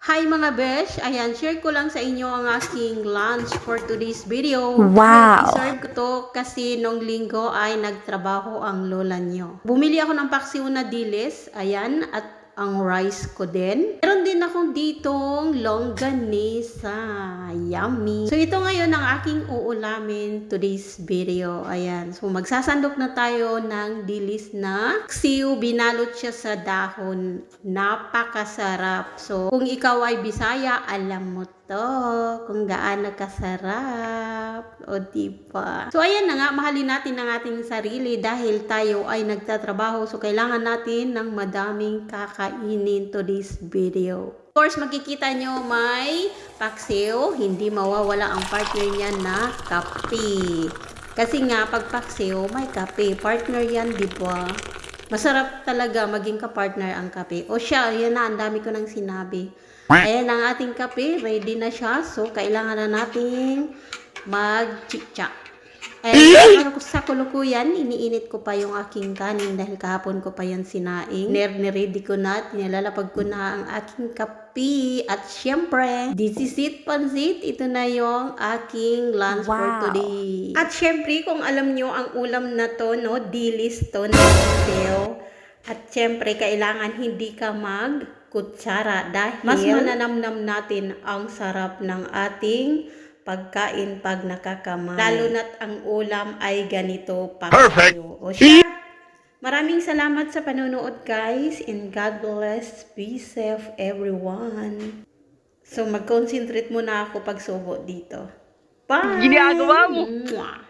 Hi mga besh! Ayan, share ko lang sa inyo ang aking lunch for today's video. Wow! I-serve ko to kasi nung linggo ay nagtrabaho ang lola nyo. Bumili ako ng paksiw na dilis, ayan, at ang rice ko din. Meron din akong ditong longganisa. Yummy! So ito ngayon ang aking uulamin today's video. Ayan, so magsasandok na tayo ng dilis na paksiw. Binalot siya sa dahon. Napakasarap. So kung ikaw ay Bisaya, alam mo to kung gaano kasarap. O diba? So ayan na nga, mahalin natin ang ating sarili dahil tayo ay nagtatrabaho. So kailangan natin ng madaming kakainin to this video. Of course, makikita nyo may paksiw. Hindi mawawala ang partner niya na kape. Kasi nga, pag paksiw, may kape. Partner yan, diba? Masarap talaga maging kapartner ang kape. O siya, yan na, ang dami ko nang sinabi. Ayan ang ating kape, ready na siya. So, kailangan na nating mag-chitcha. Ayan, sa kulukuyan, iniinit ko pa yung aking kanin dahil kahapon ko pa yan sinaing. Niready ko na, nilalapag ko na ang aking kape. At syempre, this is it, pansit. Ito na yung aking lunch for Wow. today. At syempre, kung alam nyo ang ulam na to, no, dilis to na paksiw. At syempre, kailangan hindi ka magkutsara dahil mas mananamnam natin ang sarap ng ating pagkain pag nakakamay. Lalo na't ang ulam ay ganito pa kayo. O siya, maraming salamat sa panonood guys and God bless. Be safe everyone. So mag-concentrate muna ako pag subo dito. Bye! Ginagawa mo? Mwah!